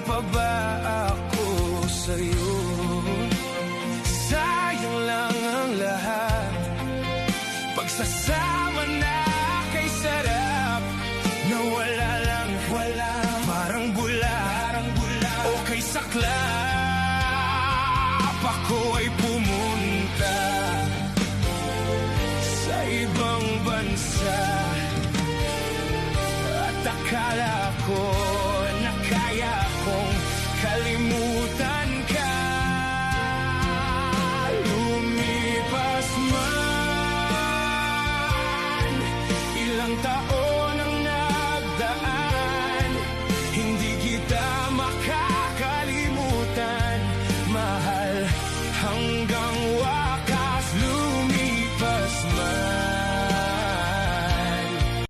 pa ba ako sa'yo? Sayang lang ang lahat. Pagsasama na kay sarap na wala lang, wala. Parang bula o kay saklap. Ako ay pumunta sa ibang bansa at akala ko na kaya kong kalimutan